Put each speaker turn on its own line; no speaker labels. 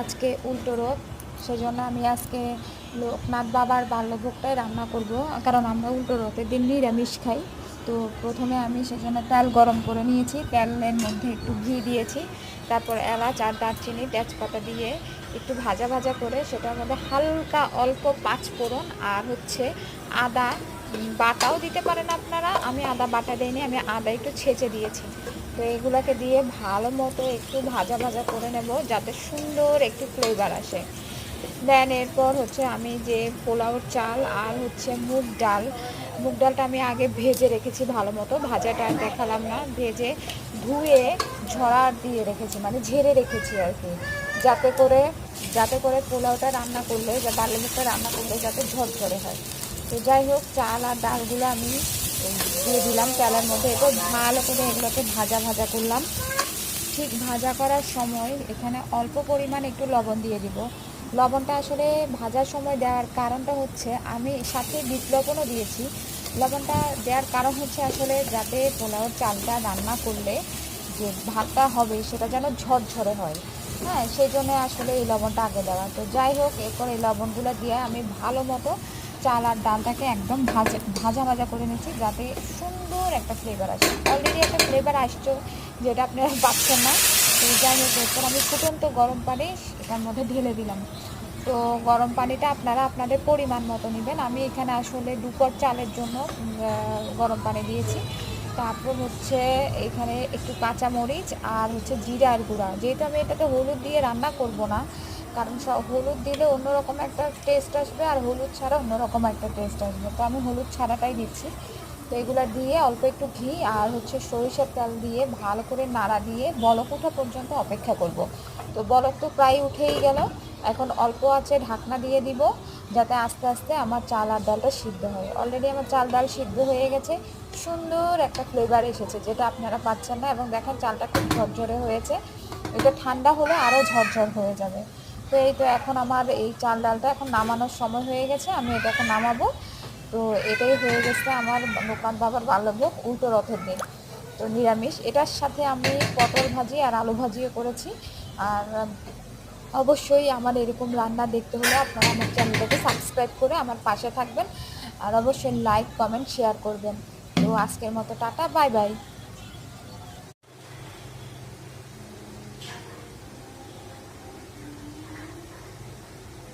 আজকে উল্টো রথ, সেজন্য আমি আজকে লোকনাথ বাবার বাল্যভোগটাই রান্না করব, কারণ আমরা উল্টো রথের দিন নিরামিষ খাই। তো প্রথমে আমি সেজন্য তেল গরম করে নিয়েছি, তেলের মধ্যে একটু ঘি দিয়েছি, তারপর এলাচ আর দারচিনি তেজপাতা দিয়ে একটু ভাজা ভাজা করে সেটার মধ্যে হালকা অল্প পাঁচফোড়ন আর হচ্ছে আদা বাটাও দিতে পারেন আপনারা। আমি আদা বাটা দিইনি, আমি আদা একটু ছেঁচে দিয়েছি। তো এগুলোকে দিয়ে ভালো মতো একটু ভাজা ভাজা করে নেব, যাতে সুন্দর একটু ফ্লেভার আসে। দেন এরপর হচ্ছে আমি যে পোলাওর চাল আর হচ্ছে মুগ ডালটা আমি আগে ভেজে রেখেছি ভালো মতো, ভাজাটা আর দেখালাম না, ভেজে ধুয়ে ঝরা দিয়ে রেখেছি, মানে ঝেড়ে রেখেছি আর কি, যাতে করে পোলাওটা রান্না করলে বা ডালের মুখটা রান্না করলে যাতে ঝরঝরে হয়। তো যাই হোক, চাল আর ডালগুলো আমি দিয়ে দিলাম তেলের মধ্যে, এরপর ভালো করে এগুলোকে ভাজা ভাজা করলাম। ঠিক ভাজা করার সময় এখানে অল্প পরিমাণ একটু লবণ দিয়ে দিব। লবণটা আসলে ভাজার সময় দেওয়ার কারণটা হচ্ছে, আমি সাথে বিট লবণও দিয়েছি। লবণটা দেওয়ার কারণ হচ্ছে আসলে যাতে পোলাওর চালটা রান্না করলে যে ভাতটা হবে সেটা যেন ঝরঝরে হয়। হ্যাঁ, সেই জন্য আসলে এই লবণটা আগে দেওয়া। তো যাই হোক, এরপর এই লবণগুলো দিয়ে আমি ভালো মতো চাল আর ডালটাকে একদম ভাজা ভাজা করে নিচ্ছি, যাতে সুন্দর একটা ফ্লেভার আসে। অলরেডি একটা ফ্লেভার আসছে, যেটা আপনারা পাচ্ছেন না। তো যাই হোক, এরপর আমি ফুটন্ত গরম পানি এটার মধ্যে ঢেলে দিলাম। তো গরম পানিটা আপনারা আপনাদের পরিমাণ মতো নেবেন। আমি এখানে আসলে 2 পট চালের জন্য গরম পানি দিয়েছি। তারপর হচ্ছে এখানে একটু কাঁচামরিচ আর হচ্ছে জিরার গুঁড়া, যেহেতু আমি এটাতে হলুদ দিয়ে রান্না করব না, কারণ হলুদ দিলে অন্যরকম একটা টেস্ট আসবে আর হলুদ ছাড়া অন্যরকম একটা টেস্ট আসবে, তো আমি হলুদ ছাড়াটাই দিচ্ছি। তো এগুলো দিয়ে অল্প একটু ঘি আর হচ্ছে সরিষার তেল দিয়ে ভালো করে নাড়া দিয়ে বলক ওঠা পর্যন্ত অপেক্ষা করব। তো বলক তো প্রায় উঠেই গেল, এখন অল্প আঁচে ঢাকনা দিয়ে দিব, যাতে আস্তে আস্তে আমার চাল আর ডালটা সিদ্ধ হয়। অলরেডি আমার চাল ডাল সিদ্ধ হয়ে গেছে, সুন্দর একটা ফ্লেভার এসেছে, যেটা আপনারা পাচ্ছেন না। এবং দেখেন চালটা খুব ঝরঝরে হয়েছে, এটা ঠান্ডা হলে আরও ঝরঝর হয়ে যাবে। তো এই তো এখন আমার এই চাল ডালটা এখন নামানোর সময় হয়ে গেছে, আমি এটা এখন নামাবো। তো এটাই হয়ে গেছে আমার লোকনাথ বাবার বাল্যভোগ উল্টো রথের দিন। তো নিরামিষ, এটার সাথে আমি পটল ভাজি আর আলু ভাজিও করেছি। আর অবশ্যই আমার এরকম রান্না দেখতে হলে আপনারা আমার চ্যানেলটাকে সাবস্ক্রাইব করে আমার পাশে থাকবেন, আর অবশ্যই লাইক কমেন্ট শেয়ার করবেন। তো আজকের মতো টাটা, বাই বাই।